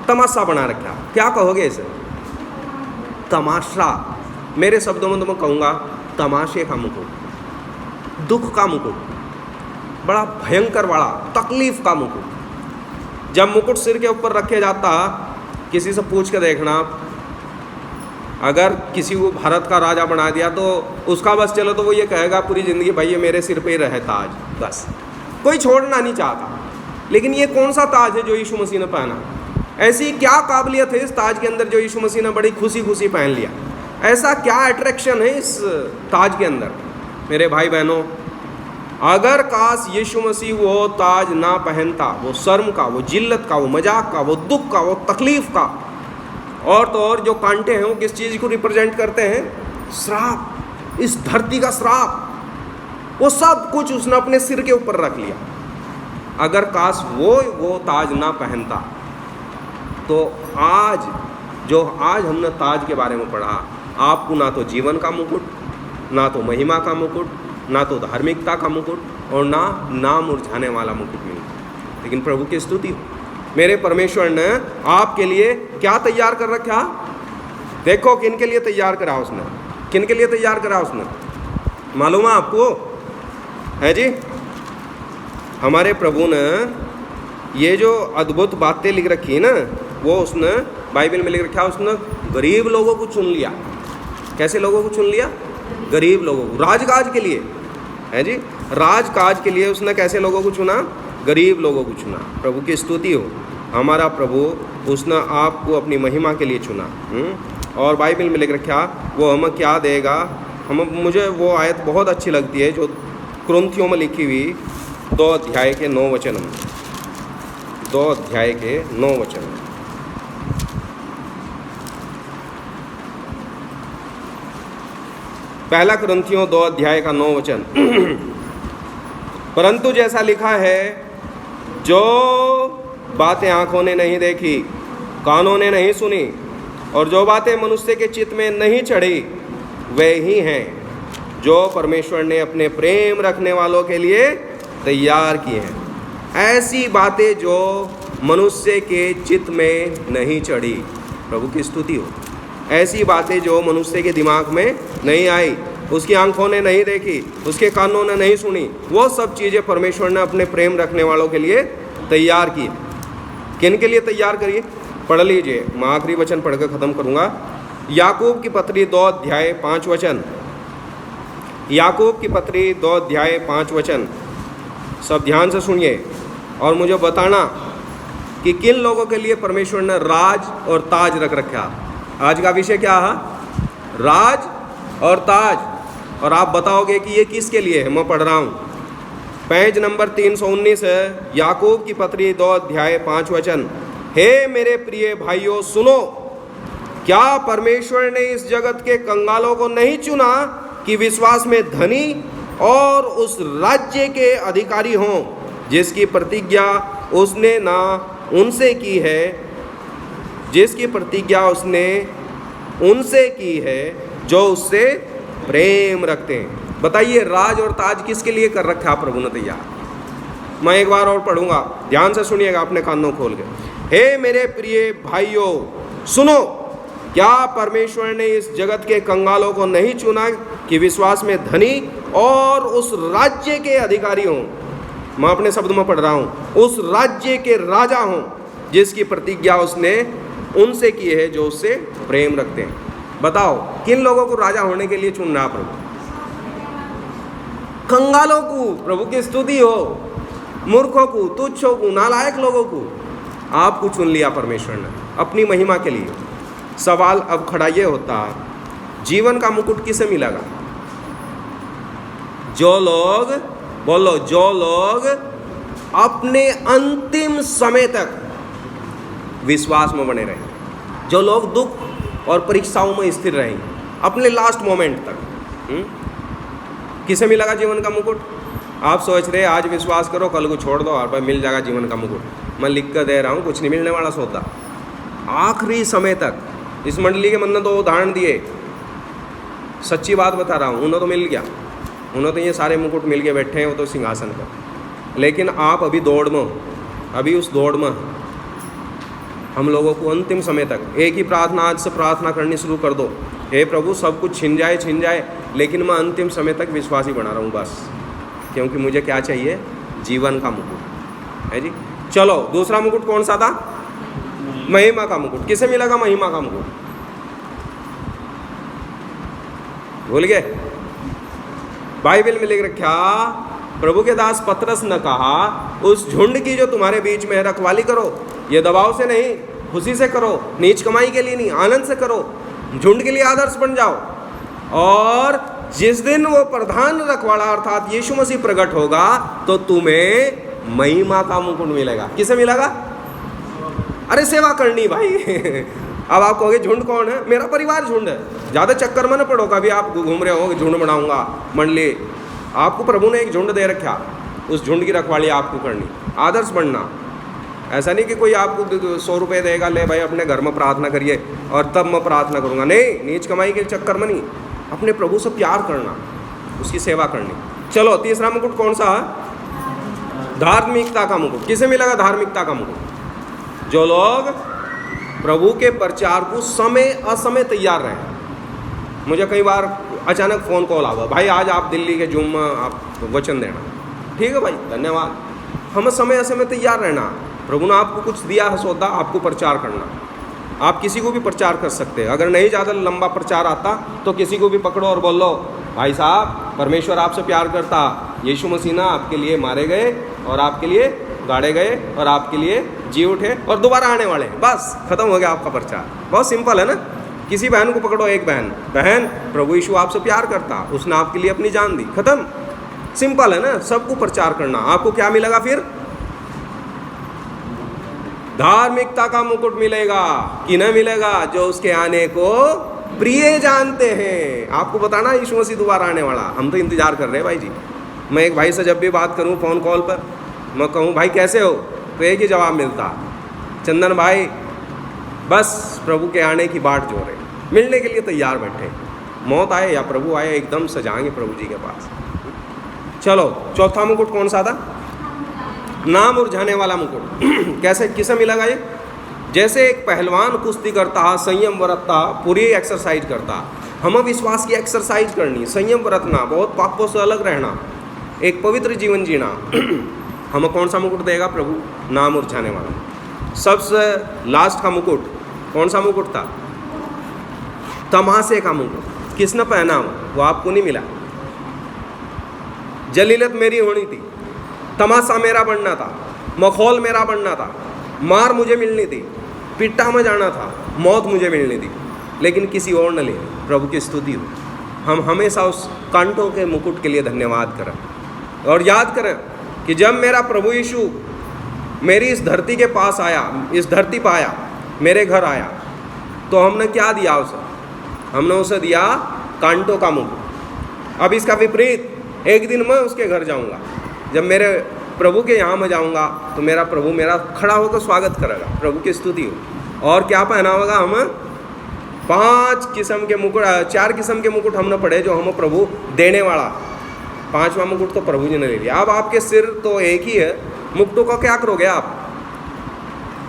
तमाशा बना रखा। क्या कहोगे इसे? तमाशा। मेरे शब्दों में तो मैं कहूँगा तमाशे का मुकुट, दुख का मुकुट, बड़ा भयंकर वाला तकलीफ का मुकुट। जब मुकुट सिर के ऊपर रखे जाता, किसी से पूछ के देखना, अगर किसी को भारत का राजा बना दिया तो उसका बस चलो तो वो ये कहेगा पूरी ज़िंदगी भाई ये मेरे सिर पे ही रहे ताज, बस कोई छोड़ना नहीं चाहता। लेकिन ये कौन सा ताज है जो यीशु मसीह ने पहना? ऐसी क्या काबिलियत है इस ताज के अंदर जो यीशु मसीह ने बड़ी खुशी खुशी पहन लिया? ऐसा क्या अट्रैक्शन है इस ताज के अंदर? मेरे भाई बहनों, अगर काश यीशु मसीह वो ताज ना पहनता, वो शर्म का, वो जिल्लत का, वो मजाक का, वो दुख का, वो तकलीफ का, और तो और जो कांटे हैं वो किस चीज़ को रिप्रेजेंट करते हैं? श्राप, इस धरती का श्राप, वो सब कुछ उसने अपने सिर के ऊपर रख लिया। अगर काश वो ताज ना पहनता, तो आज हमने ताज के बारे में पढ़ा, आपको ना तो जीवन का मुकुट, ना तो महिमा का मुकुट, ना तो धार्मिकता का मुकुट, और ना मुरझाने वाला मुकुट मिला। लेकिन प्रभु की स्तुति हो, मेरे परमेश्वर ने आपके लिए क्या तैयार कर रखा? देखो किन के लिए तैयार करा उसने, किन के लिए तैयार करा उसने, मालूम है आपको? है जी, हमारे प्रभु ने ये जो अद्भुत बातें लिख रखी है ना, वो उसने बाइबल में लिख रखा, उसने गरीब लोगों को चुन लिया। कैसे लोगों को चुन लिया? गरीब लोगों को, राजकाज के लिए। है जी, राजकाज के लिए उसने कैसे लोगों को चुना? गरीब लोगों को चुना। प्रभु की स्तुति हो, हमारा प्रभु उसने आपको अपनी महिमा के लिए चुना। और बाइबल में लिख रखा वो हमें क्या देगा। मुझे वो आयत बहुत अच्छी लगती है जो कुरिन्थियों में लिखी हुई 2 अध्याय के 9 वचन में, 2 अध्याय के 9 वचन में। पहला कुरिन्थियों 2 अध्याय का 9 वचन। परंतु जैसा लिखा है, जो बातें आंखों ने नहीं देखी, कानों ने नहीं सुनी, और जो बातें मनुष्य के चित्त में नहीं चढ़ी, वे ही हैं जो परमेश्वर ने अपने प्रेम रखने वालों के लिए तैयार किए हैं। ऐसी बातें जो मनुष्य के चित्त में नहीं चढ़ी। प्रभु की स्तुति हो, ऐसी बातें जो मनुष्य के दिमाग में नहीं आई, उसकी आंखों ने नहीं देखी, उसके कानों ने नहीं सुनी, वो सब चीज़ें परमेश्वर ने अपने प्रेम रखने वालों के लिए तैयार की। किन के लिए तैयार करिए? पढ़ लीजिए, मैं आखिरी वचन पढ़कर ख़त्म करूँगा। याकूब की पत्री 2 अध्याय 5 वचन। याकूब की पत्री 2 अध्याय 5 वचन। सब ध्यान से सुनिए और मुझे बताना कि किन लोगों के लिए परमेश्वर ने राज और ताज रख रखा। आज का विषय क्या है? राज और ताज। और आप बताओगे कि ये किसके लिए है। मैं पढ़ रहा हूँ, पेज नंबर 319 है, याकूब की पत्री 2 अध्याय 5 वचन। हे मेरे प्रिय भाइयों सुनो, क्या परमेश्वर ने इस जगत के कंगालों को नहीं चुना कि विश्वास में धनी और उस राज्य के अधिकारी हों जिसकी प्रतिज्ञा उसने ना उनसे की है, जिसकी प्रतिज्ञा उसने उनसे की है जो उससे प्रेम रखते हैं। बताइए, राज और ताज किसके लिए कर रखा प्रभु ने तैयार? मैं एक बार और पढ़ूंगा, ध्यान से सुनिएगा अपने कानों खोल के। हे मेरे प्रिय भाइयों सुनो, क्या परमेश्वर ने इस जगत के कंगालों को नहीं चुना कि विश्वास में धनी और उस राज्य के अधिकारी हों? मैं अपने शब्द में पढ़ रहा हूँ, उस राज्य के राजा हों जिसकी प्रतिज्ञा उसने उनसे की है जो उससे प्रेम रखते हैं। बताओ, किन लोगों को राजा होने के लिए चुन रहा प्रभु? कंगालों को। प्रभु की स्तुति हो। मूर्खों को, तुच्छों को, नालायक लोगों को आपको चुन लिया परमेश्वर ने अपनी महिमा के लिए। सवाल अब खड़ा ये होता, जीवन का मुकुट किसे मिलेगा? जो लोग, बोलो, जो लोग अपने अंतिम समय तक विश्वास में बने रहे, जो लोग दुख और परीक्षाओं में स्थिर रहे अपने लास्ट मोमेंट तक। किसे मिलेगा जीवन का मुकुट? आप सोच रहे आज विश्वास करो कल को छोड़ दो और भाई मिल जाएगा जीवन का मुकुट। मैं लिख कर दे रहा हूँ, कुछ नहीं मिलने वाला सौदा। आखिरी समय तक इस मंडली के मन ने तो उदाहरण दिए, सच्ची बात बता रहा हूँ, उन्हें तो मिल गया, उन्हें तो ये सारे मुकुट मिल के बैठे हैं, वो तो सिंहासन पर। लेकिन आप अभी दौड़ में हो, अभी उस दौड़ में हम लोगों को अंतिम समय तक एक ही प्रार्थना आज से प्रार्थना करनी शुरू कर दो, हे प्रभु सब कुछ छिन जाए, लेकिन मैं अंतिम समय तक विश्वासी बना रहा हूँ बस, क्योंकि मुझे क्या चाहिए? जीवन का मुकुट। है जी। चलो, दूसरा मुकुट कौन सा था? महिमा का मुकुट। किसे मिलेगा महिमा का मुकुट? भूल गए? बाइबल में लिख रखा, प्रभु के दास पतरस ने कहा, उस झुंड की जो तुम्हारे बीच में है रखवाली करो। ये दबाव से नहीं, खुशी से करो, नीच कमाई के लिए नहीं, आनंद से करो, झुंड के लिए आदर्श बन जाओ और जिस दिन वो प्रधान रखवाला अर्थात यीशु मसीह प्रकट होगा तो तुम्हें महिमा का मुकुट मिलेगा। किसे मिलेगा? अरे सेवा करनी भाई। अब आप कहोगे झुंड कौन है? मेरा परिवार झुंड है। ज़्यादा चक्कर में न पड़ो, कभी आप घूम रहे हो झुंड बनाऊंगा मंडली। आपको प्रभु ने एक झुंड दे रखा, उस झुंड की रखवाली आपको करनी, आदर्श बनना। ऐसा नहीं कि कोई आपको 100 रुपये देगा, ले भाई अपने घर में प्रार्थना करिए और तब मैं प्रार्थना करूँगा। नहीं, नीच कमाई के चक्कर में नहीं, अपने प्रभु से प्यार करना, उसकी सेवा करनी। चलो तीसरा मुकुट कौन सा है? धार्मिकता का मुकुट। किसे मिलेगा धार्मिकता का मुकुट? जो लोग प्रभु के प्रचार को समय असमय तैयार रहे। मुझे कई बार अचानक फ़ोन कॉल आवा, भाई आज आप दिल्ली के जूम में आप वचन देना। ठीक है भाई, धन्यवाद। हमें समय असमय तैयार रहना। प्रभु ने आपको कुछ दिया है सौदा, आपको प्रचार करना। आप किसी को भी प्रचार कर सकते हैं। अगर नहीं ज़्यादा लंबा प्रचार आता तो किसी को भी पकड़ो और बोलो, भाई साहब परमेश्वर आपसे प्यार करता, यीशु मसीह ना आपके लिए मारे गए और आपके लिए गाड़े गए और आपके लिए जी उठे और दोबारा आने वाले हैं। बस खत्म हो गया आपका प्रचार। बहुत सिंपल है ना। किसी बहन को पकड़ो, एक बहन प्रभु यीशु आपसे प्यार करता, उसने आपके लिए अपनी जान दी, खत्म। सिंपल है ना। सबको प्रचार करना। आपको क्या मिलेगा फिर? धार्मिकता का मुकुट मिलेगा कि न मिलेगा? जो उसके आने को प्रिय जानते हैं। आपको बताना यीशु मसीह दोबारा आने वाला, हम तो इंतजार कर रहे हैं भाई जी। मैं एक भाई से जब भी बात करूं फ़ोन कॉल पर, मैं कहूं भाई कैसे हो, तो एक ही जवाब मिलता, चंदन भाई बस प्रभु के आने की बाट जो रहे, मिलने के लिए तैयार बैठे। मौत आए या प्रभु आए, एकदम से जाएंगे प्रभु जी के पास। चलो चौथा मुकुट कौन सा था? नाम उलझाने वाला मुकुट। कैसे, किसे मिलेगा ये? जैसे एक पहलवान कुश्ती करता, संयम बरतता, पूरी एक्सरसाइज करता, हमें विश्वास की एक्सरसाइज करनी, संयम बरतना, बहुत पापों से अलग रहना, एक पवित्र जीवन जीना। हमें कौन सा मुकुट देगा प्रभु? नाम उलझाने वाला। सबसे लास्ट का मुकुट कौन सा मुकुट था? तमाशे का मुकुट। किसने पहना वो आपको नहीं मिला। जलीलत मेरी होनी थी, तमाशा मेरा बनना था, मखौल मेरा बनना था, मार मुझे मिलनी थी, पिट्टा में जाना था, मौत मुझे मिलनी थी, लेकिन किसी और न ले। प्रभु की स्तुति हो। हम हमेशा उस कांटों के मुकुट के लिए धन्यवाद करें और याद करें कि जब मेरा प्रभु यीशु मेरी इस धरती के पास आया, इस धरती पर आया, मेरे घर आया, तो हमने क्या दिया उसे? हमने उसे दिया कांटों का मुकुट। अब इसका विपरीत, एक दिन मैं उसके घर जाऊंगा, जब मेरे प्रभु के यहाँ मैं जाऊंगा तो मेरा प्रभु मेरा खड़ा होकर स्वागत करेगा। प्रभु की स्तुति हो। और क्या पहना होगा? हमें 5 किस्म के मुकुट, 4 किस्म के मुकुट हमने पढ़े जो हमें प्रभु देने वाला। 5वां मुकुट तो प्रभु जी ने ले लिया। अब आपके सिर तो एक ही है, मुकुटों का क्या करोगे आप?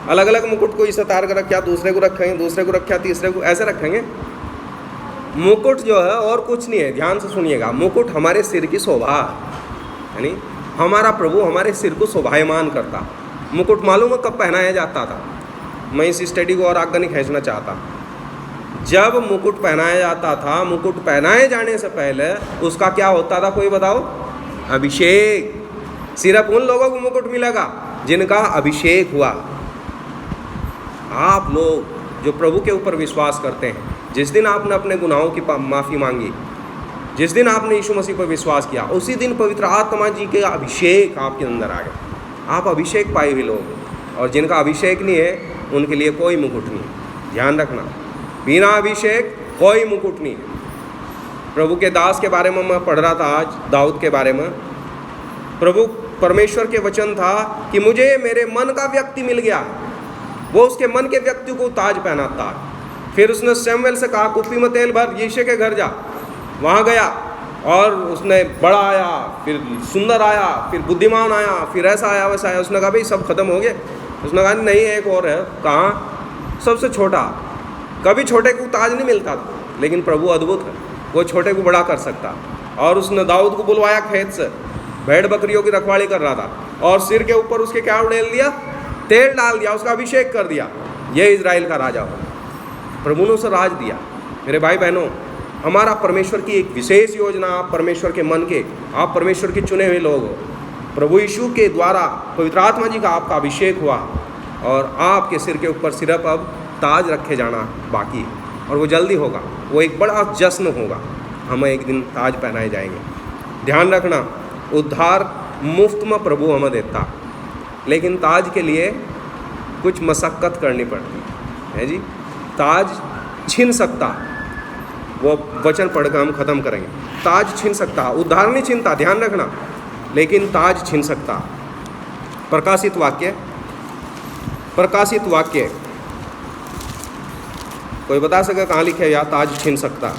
अलग अलग मुकुट को इसे तार कर रखा, दूसरे को रखेंगे, दूसरे को रखा, तीसरे को, ऐसे रखेंगे। मुकुट जो है और कुछ नहीं है, ध्यान से सुनिएगा। मुकुट हमारे सिर की शोभा, यानी हमारा प्रभु हमारे सिर को शोभायमान करता। मुकुट मालूम है कब पहनाया जाता था? मैं इस स्टडी को और आगे नहीं खींचना चाहता। जब मुकुट पहनाया जाता था, मुकुट पहनाए जाने से पहले उसका क्या होता था, कोई बताओ? अभिषेक। सिर्फ उन लोगों को मुकुट मिलेगा जिनका अभिषेक हुआ। आप लोग जो प्रभु के ऊपर विश्वास करते हैं, जिस दिन आपने अपने गुनाहों की माफ़ी मांगी, जिस दिन आपने यीशु मसीह पर विश्वास किया, उसी दिन पवित्र आत्मा जी के अभिषेक आपके अंदर आ गया। आप अभिषेक पाए हुए लोग। और जिनका अभिषेक नहीं है उनके लिए कोई मुकुट नहीं है। ध्यान रखना, बिना अभिषेक कोई मुकुट नहीं है। प्रभु के दास के बारे में मैं पढ़ रहा था आज, दाऊद के बारे में। प्रभु परमेश्वर के वचन था कि मुझे मेरे मन का व्यक्ति मिल गया। वो उसके मन के व्यक्ति को ताज पहनाता। फिर उसने शमूएल से कहा, कुप्पी में तेल भर, यिशै के घर जा। वहाँ गया और उसने बड़ा आया, फिर सुंदर आया, फिर बुद्धिमान आया, फिर ऐसा आया वैसा आया। उसने कहा भाई सब खत्म हो गए। उसने कहा नहीं, एक और है। कहाँ? सबसे छोटा। कभी छोटे को ताज नहीं मिलता था, लेकिन प्रभु अद्भुत है, वो छोटे को बड़ा कर सकता। और उसने दाऊद को बुलवाया खेत से, भेड़ बकरियों की रखवाली कर रहा था, और सिर के ऊपर उसके क्या उड़ेल दिया? तेल डाल दिया, उसका अभिषेक कर दिया। ये इजराइल का राजा हो। प्रभु ने उसे राज दिया। मेरे भाई बहनों, हमारा परमेश्वर की एक विशेष योजना, आप परमेश्वर के मन के, आप परमेश्वर के चुने हुए लोग हो। प्रभु यीशु के द्वारा पवित्र आत्मा जी का आपका अभिषेक हुआ और आपके सिर के ऊपर सिर्फ अब ताज रखे जाना बाकी है, और वो जल्दी होगा। वो एक बड़ा जश्न होगा। हमें एक दिन ताज पहनाए जाएंगे। ध्यान रखना, उद्धार मुफ्त में प्रभु हमें देता, लेकिन ताज के लिए कुछ मशक्क़त करनी पड़ती है जी। ताज छीन सकता, वो वचन पढ़कर हम ख़त्म करेंगे। ताज छीन सकता, उद्धार नहीं छीनता, ध्यान रखना, लेकिन ताज छीन सकता। प्रकाशित वाक्य, प्रकाशित वाक्य कोई बता सके कहाँ लिखे या ताज छीन सकता?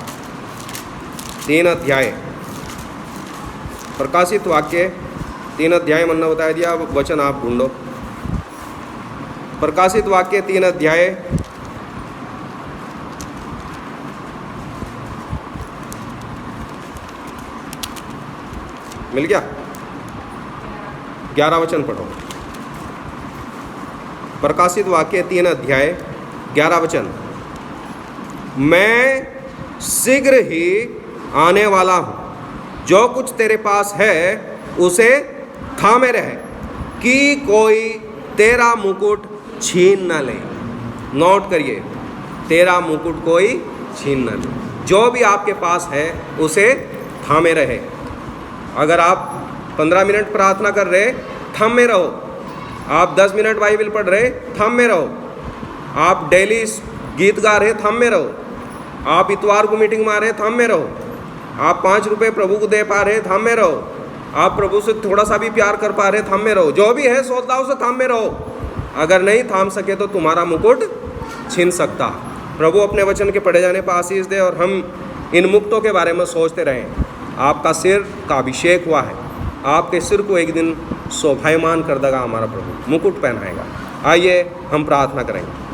3 अध्याय, प्रकाशित वाक्य 3 अध्याय मन्ना बताया दिया, वचन आप ढूंढो। प्रकाशित वाक्य 3 अध्याय मिल गया? 11 वचन पढ़ो। प्रकाशित वाक्य 3 अध्याय 11 वचन। मैं शीघ्र ही आने वाला हूँ, जो कुछ तेरे पास है उसे थामे रहे, कि कोई तेरा मुकुट छीन न ले। नोट करिए, तेरा मुकुट कोई छीन न ले। जो भी आपके पास है उसे थामे रहे। अगर आप 15 मिनट प्रार्थना कर रहे, थम में रहो। आप 10 मिनट बाइबल पढ़ रहे, थम में रहो। आप डेली गीत गा रहे, थम में रहो। आप इतवार को मीटिंग में आ रहे, थम में रहो। आप 5 रुपये प्रभु को दे पा रहे, थम में रहो। आप प्रभु से थोड़ा सा भी प्यार कर पा रहे, थम में रहो। जो भी है श्रोताओं से थम में रहो। अगर नहीं थाम सके तो तुम्हारा मुकुट छीन सकता। प्रभु अपने वचन के पढ़े जाने पर आशीष दे और हम इन मुक्तों के बारे में सोचते रहें। आपका सिर का अभिषेक हुआ है, आपके सिर को एक दिन शोभायमान कर देगा हमारा प्रभु, मुकुट पहनाएगा। आइए हम प्रार्थना करेंगे।